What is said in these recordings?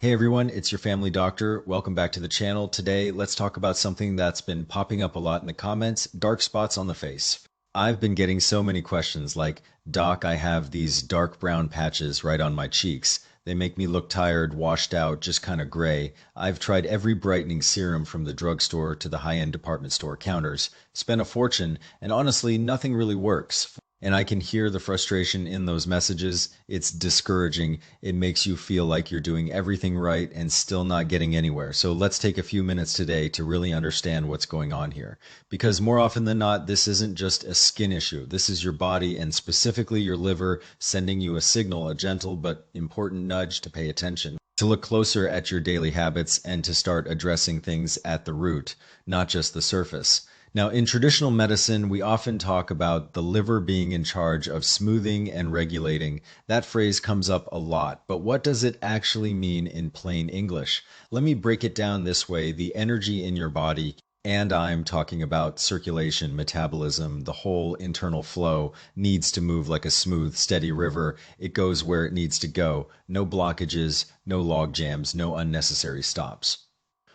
Hey everyone, it's your family doctor. Welcome back to the channel. Today, let's talk about something that's been popping up a lot in the comments, dark spots on the face. I've been getting so many questions like, Doc, I have these dark brown patches right on my cheeks. They make me look tired, washed out, just kind of gray. I've tried every brightening serum from the drugstore to the high-end department store counters, spent a fortune, and honestly, nothing really works. And I can hear the frustration in those messages. It's discouraging. It makes you feel like you're doing everything right and still not getting anywhere. So let's take a few minutes today to really understand what's going on here. Because more often than not, this isn't just a skin issue. This is your body and specifically your liver sending you a signal, a gentle but important nudge to pay attention, to look closer at your daily habits and to start addressing things at the root, not just the surface. Now, in traditional medicine, we often talk about the liver being in charge of smoothing and regulating. That phrase comes up a lot, but what does it actually mean in plain English? Let me break it down this way. The energy in your body, and I'm talking about circulation, metabolism, the whole internal flow, needs to move like a smooth, steady river. It goes where it needs to go. No blockages, no log jams, no unnecessary stops.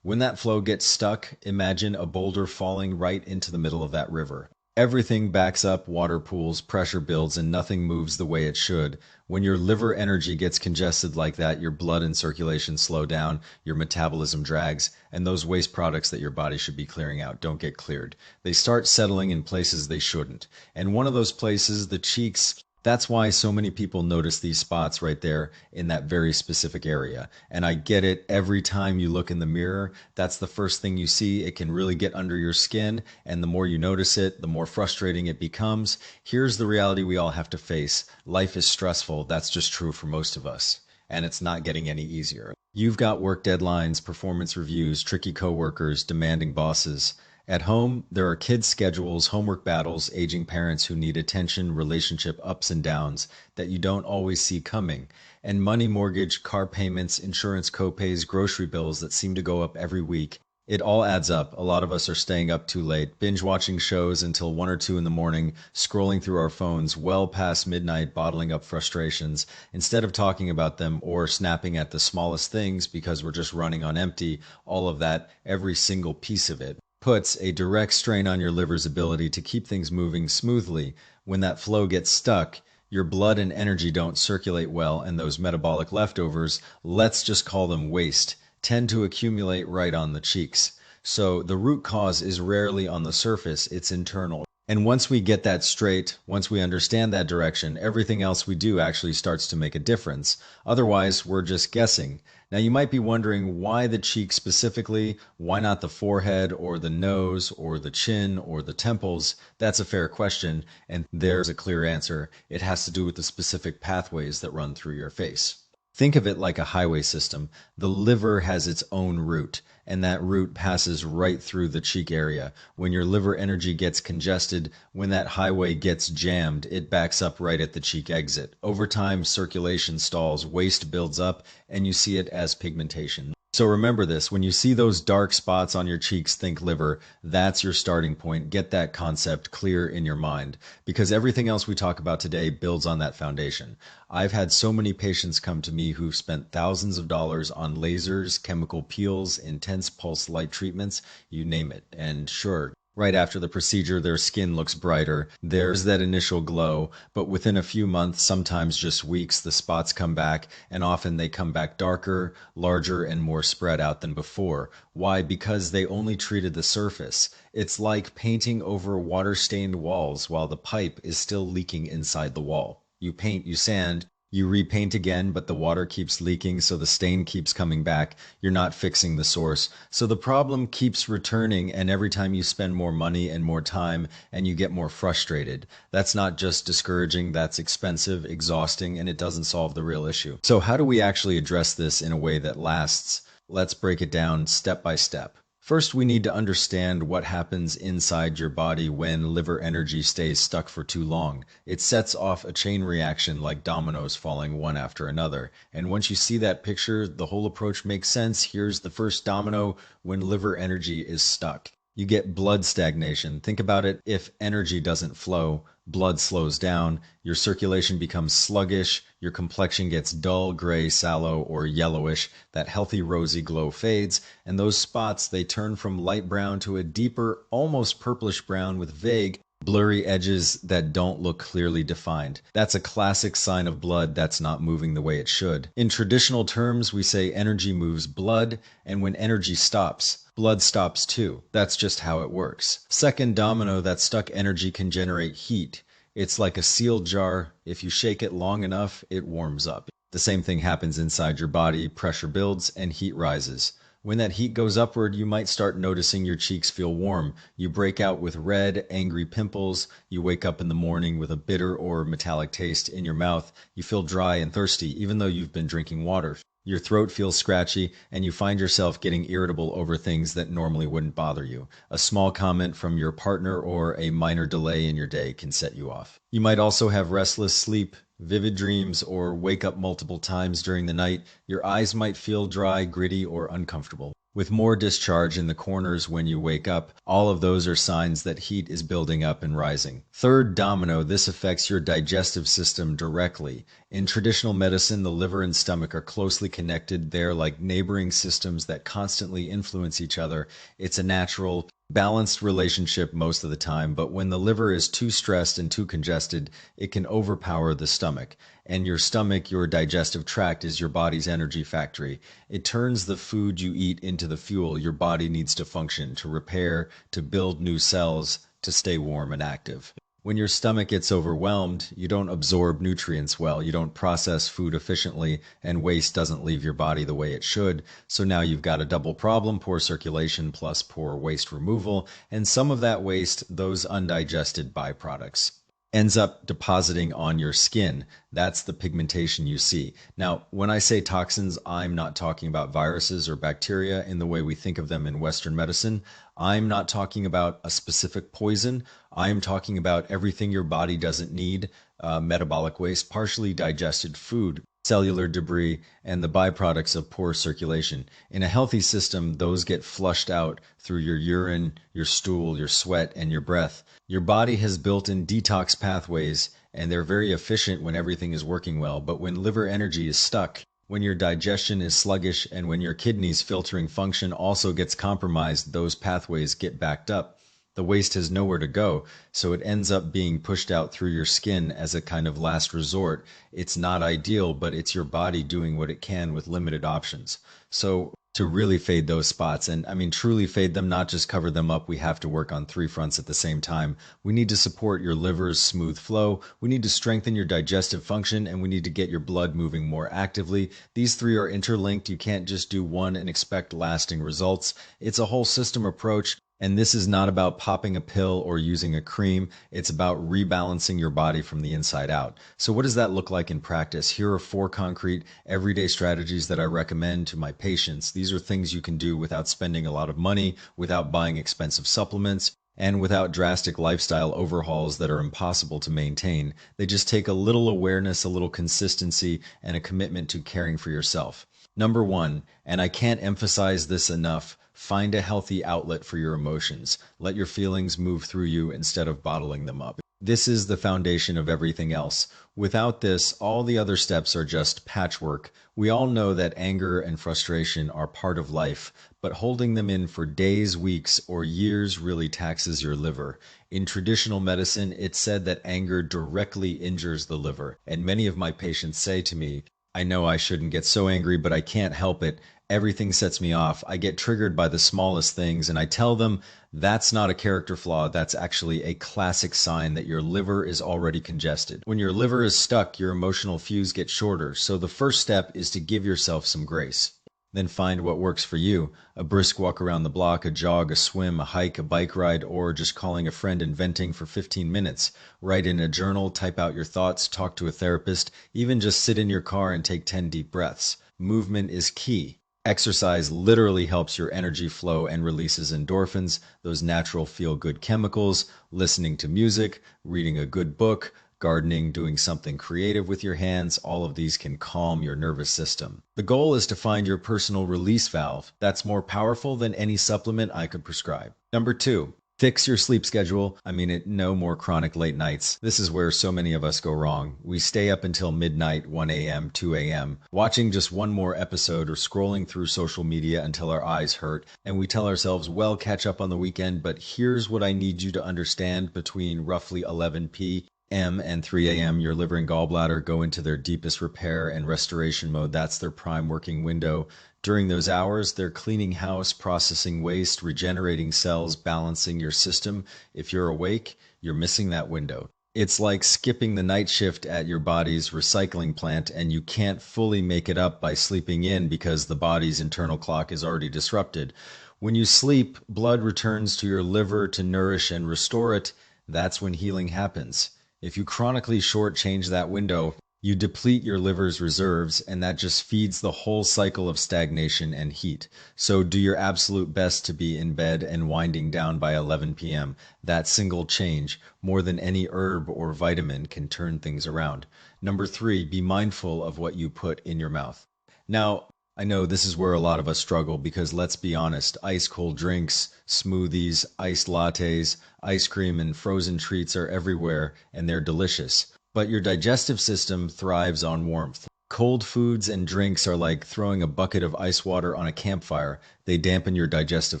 When that flow gets stuck, imagine a boulder falling right into the middle of that river. Everything backs up, water pools, pressure builds, and nothing moves the way it should. When your liver energy gets congested like that, your blood and circulation slow down, your metabolism drags, and those waste products that your body should be clearing out don't get cleared. They start settling in places they shouldn't. And one of those places, the cheeks, that's why so many people notice these spots right there in that very specific area. And I get it, every time you look in the mirror, that's the first thing you see. It can really get under your skin, and the more you notice it, the more frustrating it becomes. Here's the reality we all have to face. Life is stressful. That's just true for most of us. And it's not getting any easier. You've got work deadlines, performance reviews, tricky coworkers, demanding bosses. At home, there are kids' schedules, homework battles, aging parents who need attention, relationship ups and downs that you don't always see coming, and money, mortgage, car payments, insurance copays, grocery bills that seem to go up every week. It all adds up. A lot of us are staying up too late, binge watching shows until 1 or 2 in the morning, scrolling through our phones well past midnight, bottling up frustrations. Instead of talking about them or snapping at the smallest things because we're just running on empty, all of that, every single piece of it, puts a direct strain on your liver's ability to keep things moving smoothly. When that flow gets stuck, your blood and energy don't circulate well, and those metabolic leftovers, let's just call them waste, tend to accumulate right on the cheeks. So the root cause is rarely on the surface, it's internal. And once we get that straight, once we understand that direction, everything else we do actually starts to make a difference. Otherwise, we're just guessing. Now, you might be wondering why the cheek specifically, why not the forehead or the nose or the chin or the temples? That's a fair question, and there's a clear answer. It has to do with the specific pathways that run through your face. Think of it like a highway system. The liver has its own route, and that route passes right through the cheek area. When your liver energy gets congested, when that highway gets jammed, it backs up right at the cheek exit. Over time, circulation stalls, waste builds up, and you see it as pigmentation. So remember this, when you see those dark spots on your cheeks, think liver. That's your starting point. Get that concept clear in your mind, because everything else we talk about today builds on that foundation. I've had so many patients come to me who've spent thousands of dollars on lasers, chemical peels, intense pulse light treatments, you name it. And sure, right after the procedure, their skin looks brighter. There's that initial glow, but within a few months, sometimes just weeks, the spots come back, and often they come back darker, larger, and more spread out than before. Why? Because they only treated the surface. It's like painting over water-stained walls while the pipe is still leaking inside the wall. You paint, you sand, you repaint again, but the water keeps leaking, so the stain keeps coming back. You're not fixing the source. So the problem keeps returning, and every time you spend more money and more time, and you get more frustrated. That's not just discouraging, that's expensive, exhausting, and it doesn't solve the real issue. So how do we actually address this in a way that lasts? Let's break it down step by step. First, we need to understand what happens inside your body when liver energy stays stuck for too long. It sets off a chain reaction like dominoes falling one after another. And once you see that picture, the whole approach makes sense. Here's the first domino when liver energy is stuck. You get blood stagnation. Think about it. If energy doesn't flow, blood slows down, your circulation becomes sluggish, your complexion gets dull, gray, sallow, or yellowish, that healthy rosy glow fades, and those spots, they turn from light brown to a deeper, almost purplish brown with vague, blurry edges that don't look clearly defined. That's a classic sign of blood that's not moving the way it should. In traditional terms, we say energy moves blood, and when energy stops, blood stops too. That's just how it works. Second domino, that stuck energy can generate heat. It's like a sealed jar. If you shake it long enough, it warms up. The same thing happens inside your body. Pressure builds and heat rises. When that heat goes upward, you might start noticing your cheeks feel warm. You break out with red, angry pimples. You wake up in the morning with a bitter or metallic taste in your mouth. You feel dry and thirsty, even though you've been drinking water. Your throat feels scratchy, and you find yourself getting irritable over things that normally wouldn't bother you. A small comment from your partner or a minor delay in your day can set you off. You might also have restless sleep, vivid dreams, or wake up multiple times during the night. Your eyes might feel dry, gritty, or uncomfortable. With more discharge in the corners when you wake up, all of those are signs that heat is building up and rising. Third domino, this affects your digestive system directly. In traditional medicine, the liver and stomach are closely connected. They're like neighboring systems that constantly influence each other. It's a natural, balanced relationship most of the time, but when the liver is too stressed and too congested, it can overpower the stomach. And your stomach, your digestive tract, is your body's energy factory. It turns the food you eat into the fuel your body needs to function, to repair, to build new cells, to stay warm and active. When your stomach gets overwhelmed, you don't absorb nutrients well, you don't process food efficiently, and waste doesn't leave your body the way it should. So now you've got a double problem: poor circulation plus poor waste removal, and some of that waste, those undigested byproducts, ends up depositing on your skin. That's the pigmentation you see. Now, when I say toxins, I'm not talking about viruses or bacteria in the way we think of them in Western medicine. I'm not talking about a specific poison. I'm talking about everything your body doesn't need: metabolic waste, partially digested food, cellular debris, and the byproducts of poor circulation. In a healthy system, those get flushed out through your urine, your stool, your sweat, and your breath. Your body has built-in detox pathways, and they're very efficient when everything is working well. But when liver energy is stuck, when your digestion is sluggish, and when your kidneys' filtering function also gets compromised, those pathways get backed up. The waste has nowhere to go, so it ends up being pushed out through your skin as a kind of last resort. It's not ideal, but it's your body doing what it can with limited options. So to really fade those spots, and I mean truly fade them, not just cover them up, we have to work on three fronts at the same time. We need to support your liver's smooth flow, we need to strengthen your digestive function, and we need to get your blood moving more actively. These three are interlinked. You can't just do one and expect lasting results. It's a whole system approach. And this is not about popping a pill or using a cream. It's about rebalancing your body from the inside out. So what does that look like in practice? Here are 4 concrete everyday strategies that I recommend to my patients. These are things you can do without spending a lot of money, without buying expensive supplements, and without drastic lifestyle overhauls that are impossible to maintain. They just take a little awareness, a little consistency, and a commitment to caring for yourself. Number 1, and I can't emphasize this enough, find a healthy outlet for your emotions. Let your feelings move through you instead of bottling them up. This is the foundation of everything else. Without this, all the other steps are just patchwork. We all know that anger and frustration are part of life, but holding them in for days, weeks, or years really taxes your liver. In traditional medicine, it's said that anger directly injures the liver, and many of my patients say to me, "I know I shouldn't get so angry, but I can't help it. Everything sets me off. I get triggered by the smallest things," and I tell them that's not a character flaw. That's actually a classic sign that your liver is already congested. When your liver is stuck, your emotional fuse gets shorter. So the first step is to give yourself some grace. Then find what works for you: a brisk walk around the block, a jog, a swim, a hike, a bike ride, or just calling a friend and venting for 15 minutes. Write in a journal, type out your thoughts, talk to a therapist, even just sit in your car and take 10 deep breaths. Movement is key. Exercise literally helps your energy flow and releases endorphins, those natural feel-good chemicals. Listening to music, reading a good book, gardening, doing something creative with your hands, all of these can calm your nervous system. The goal is to find your personal release valve that's more powerful than any supplement I could prescribe. Number 2, fix your sleep schedule. No more chronic late nights. This is where so many of us go wrong. We stay up until midnight, 1 a.m., 2 a.m., watching just one more episode or scrolling through social media until our eyes hurt, and we tell ourselves, well, catch up on the weekend, but here's what I need you to understand. Between roughly 11 p.m. and 3 a.m., your liver and gallbladder go into their deepest repair and restoration mode. That's their prime working window. During those hours, they're cleaning house, processing waste, regenerating cells, balancing your system. If you're awake, you're missing that window. It's like skipping the night shift at your body's recycling plant, and you can't fully make it up by sleeping in because the body's internal clock is already disrupted. When you sleep, blood returns to your liver to nourish and restore it. That's when healing happens. If you chronically shortchange that window, you deplete your liver's reserves, and that just feeds the whole cycle of stagnation and heat. So do your absolute best to be in bed and winding down by 11 p.m. That single change, more than any herb or vitamin, can turn things around. Number 3, be mindful of what you put in your mouth. Now, I know this is where a lot of us struggle because, let's be honest, ice cold drinks, smoothies, iced lattes, ice cream, and frozen treats are everywhere, and they're delicious. But your digestive system thrives on warmth. Cold foods and drinks are like throwing a bucket of ice water on a campfire. They dampen your digestive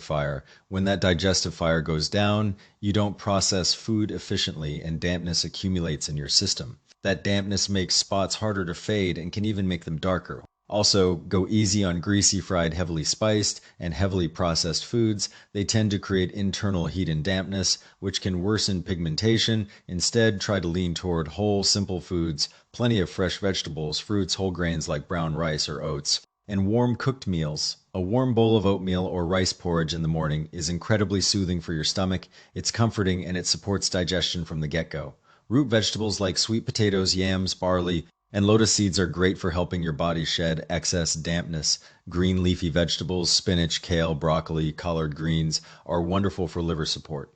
fire. When that digestive fire goes down, you don't process food efficiently, and dampness accumulates in your system. That dampness makes spots harder to fade and can even make them darker. Also, go easy on greasy fried, heavily spiced, and heavily processed foods. They tend to create internal heat and dampness, which can worsen pigmentation. Instead, try to lean toward whole, simple foods, plenty of fresh vegetables, fruits, whole grains like brown rice or oats, and warm cooked meals. A warm bowl of oatmeal or rice porridge in the morning is incredibly soothing for your stomach. It's comforting, and it supports digestion from the get-go. Root vegetables like sweet potatoes, yams, barley, and lotus seeds are great for helping your body shed excess dampness. Green leafy vegetables, spinach, kale, broccoli, collard greens are wonderful for liver support.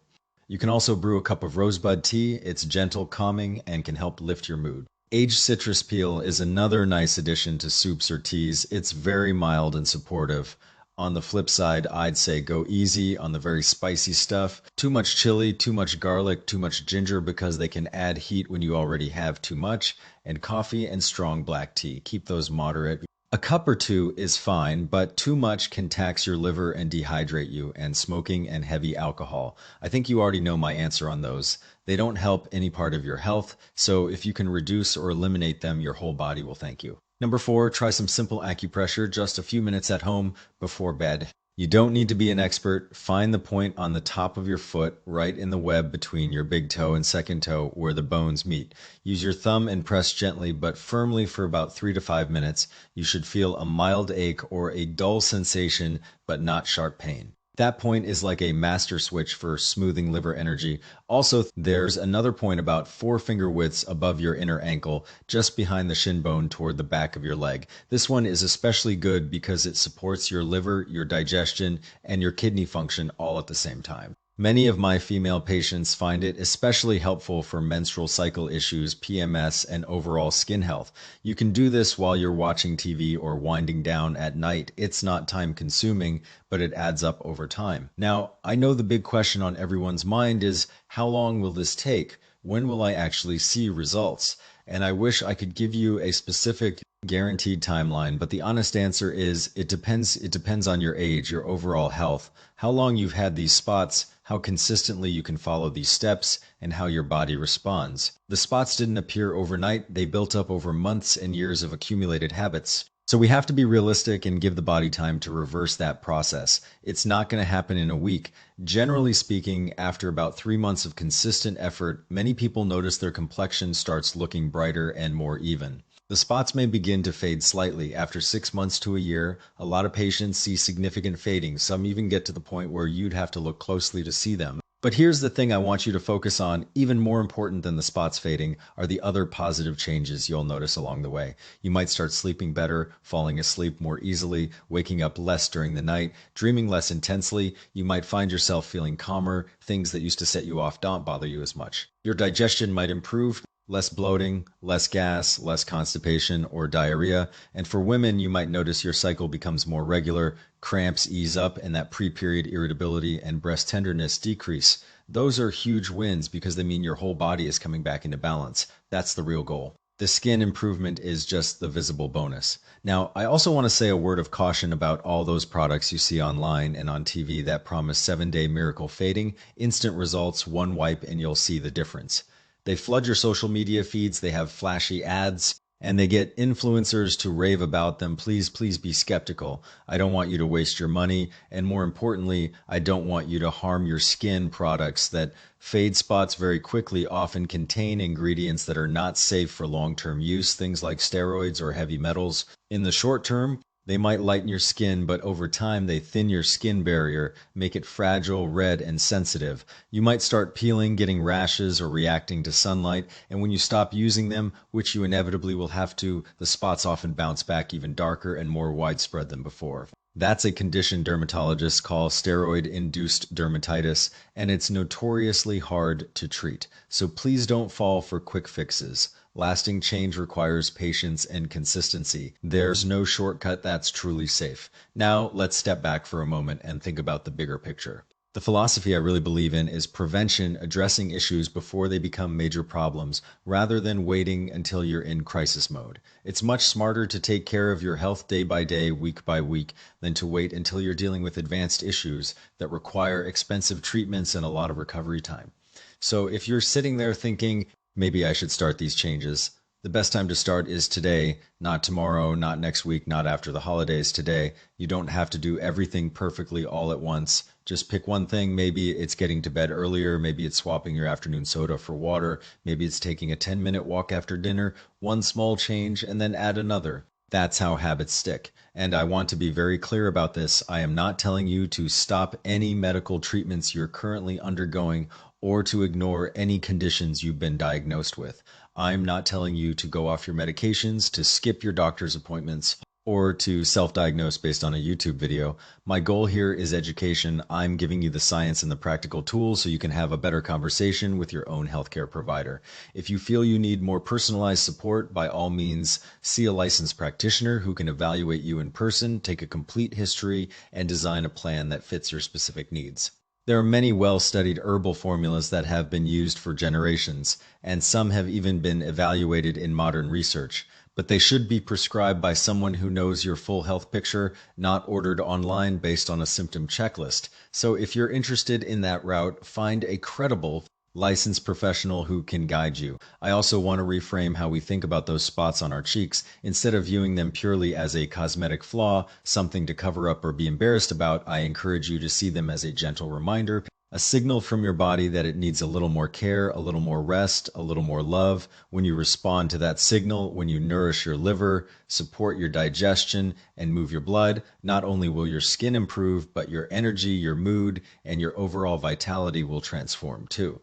You can also brew a cup of rosebud tea. It's gentle, calming, and can help lift your mood. Aged citrus peel is another nice addition to soups or teas. It's very mild and supportive. On the flip side, I'd say go easy on the very spicy stuff. Too much chili, too much garlic, too much ginger, because they can add heat when you already have too much. And coffee and strong black tea. Keep those moderate. A cup or two is fine, but too much can tax your liver and dehydrate you, and smoking and heavy alcohol. I think you already know my answer on those. They don't help any part of your health, so if you can reduce or eliminate them, your whole body will thank you. Number 4, try some simple acupressure, just a few minutes at home before bed. You don't need to be an expert. Find the point on the top of your foot, right in the web between your big toe and second toe where the bones meet. Use your thumb and press gently but firmly for about 3 to 5 minutes. You should feel a mild ache or a dull sensation, but not sharp pain. That point is like a master switch for smoothing liver energy. Also, there's another point about 4 finger widths above your inner ankle, just behind the shin bone toward the back of your leg. This one is especially good because it supports your liver, your digestion, and your kidney function all at the same time. Many of my female patients find it especially helpful for menstrual cycle issues, PMS, and overall skin health. You can do this while you're watching TV or winding down at night. It's not time consuming, but it adds up over time. Now, I know the big question on everyone's mind is, how long will this take? When will I actually see results? And I wish I could give you a specific guaranteed timeline, but the honest answer is it depends. It depends on your age, your overall health, how long you've had these spots, how consistently you can follow these steps, and how your body responds. The spots didn't appear overnight. They built up over months and years of accumulated habits. So we have to be realistic and give the body time to reverse that process. It's not going to happen in a week. Generally speaking, after about 3 months of consistent effort, many people notice their complexion starts looking brighter and more even. The spots may begin to fade slightly. After 6 months to a year, a lot of patients see significant fading. Some even get to the point where you'd have to look closely to see them. But here's the thing I want you to focus on. Even more important than the spots fading are the other positive changes you'll notice along the way. You might start sleeping better, falling asleep more easily, waking up less during the night, dreaming less intensely. You might find yourself feeling calmer. Things that used to set you off don't bother you as much. Your digestion might improve. less bloating, less gas, less constipation or diarrhea. And for women, you might notice your cycle becomes more regular, cramps ease up, and that pre-period irritability and breast tenderness decrease. Those are huge wins because they mean your whole body is coming back into balance. That's the real goal. The skin improvement is just the visible bonus. Now, I also want to say a word of caution about all those products you see online and on TV that promise 7-day miracle fading, instant results, one wipe, and you'll see the difference. They flood your social media feeds, they have flashy ads, and they get influencers to rave about them. Please, please be skeptical. I don't want you to waste your money. And more importantly, I don't want you to harm your skin. Products that fade spots very quickly often contain ingredients that are not safe for long-term use, things like steroids or heavy metals. In the short term, they might lighten your skin, but over time they thin your skin barrier, make it fragile, red, and sensitive. You might start peeling, getting rashes, or reacting to sunlight, and when you stop using them, which you inevitably will have to, the spots often bounce back even darker and more widespread than before. That's a condition dermatologists call steroid-induced dermatitis, and it's notoriously hard to treat. So please don't fall for quick fixes. Lasting change requires patience and consistency. There's no shortcut that's truly safe. Now, let's step back for a moment and think about the bigger picture. The philosophy I really believe in is prevention, addressing issues before they become major problems, rather than waiting until you're in crisis mode. It's much smarter to take care of your health day by day, week by week, than to wait until you're dealing with advanced issues that require expensive treatments and a lot of recovery time. So if you're sitting there thinking, maybe I should start these changes, the best time to start is today, not tomorrow, not next week, not after the holidays, today. You don't have to do everything perfectly all at once. Just pick one thing. Maybe it's getting to bed earlier. Maybe it's swapping your afternoon soda for water. Maybe it's taking a 10-minute walk after dinner. One small change and then add another. That's how habits stick. And I want to be very clear about this. I am not telling you to stop any medical treatments you're currently undergoing or to ignore any conditions you've been diagnosed with. I'm not telling you to go off your medications, to skip your doctor's appointments, or to self-diagnose based on a YouTube video. My goal here is education. I'm giving you the science and the practical tools so you can have a better conversation with your own healthcare provider. If you feel you need more personalized support, by all means, see a licensed practitioner who can evaluate you in person, take a complete history, and design a plan that fits your specific needs. There are many well-studied herbal formulas that have been used for generations, and some have even been evaluated in modern research. But they should be prescribed by someone who knows your full health picture, not ordered online based on a symptom checklist. So if you're interested in that route, find a credible licensed professional who can guide you. I also want to reframe how we think about those spots on our cheeks. Instead of viewing them purely as a cosmetic flaw, something to cover up or be embarrassed about, I encourage you to see them as a gentle reminder, a signal from your body that it needs a little more care, a little more rest, a little more love. When you respond to that signal, when you nourish your liver, support your digestion, and move your blood, not only will your skin improve, but your energy, your mood, and your overall vitality will transform too.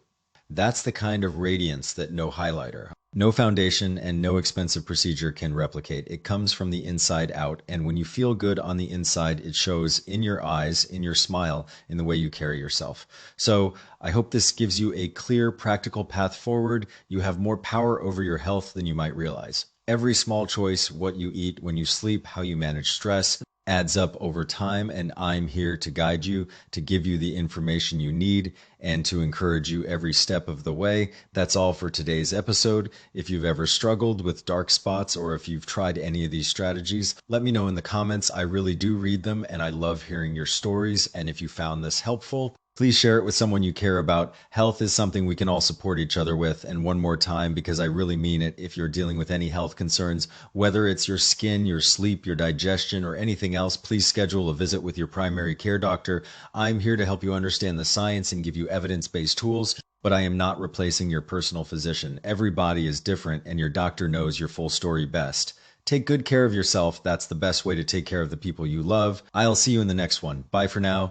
That's the kind of radiance that no highlighter, no foundation, and no expensive procedure can replicate. It comes from the inside out, and when you feel good on the inside, it shows in your eyes, in your smile, in the way you carry yourself. So I hope this gives you a clear, practical path forward. You have more power over your health than you might realize. Every small choice, what you eat, when you sleep, how you manage stress, adds up over time, and I'm here to guide you, to give you the information you need, and to encourage you every step of the way. That's all for today's episode. If you've ever struggled with dark spots or if you've tried any of these strategies, let me know in the comments. I really do read them, and I love hearing your stories. And if you found this helpful, please share it with someone you care about. Health is something we can all support each other with. And one more time, because I really mean it, if you're dealing with any health concerns, whether it's your skin, your sleep, your digestion, or anything else, please schedule a visit with your primary care doctor. I'm here to help you understand the science and give you evidence-based tools, but I am not replacing your personal physician. Every body is different, and your doctor knows your full story best. Take good care of yourself. That's the best way to take care of the people you love. I'll see you in the next one. Bye for now.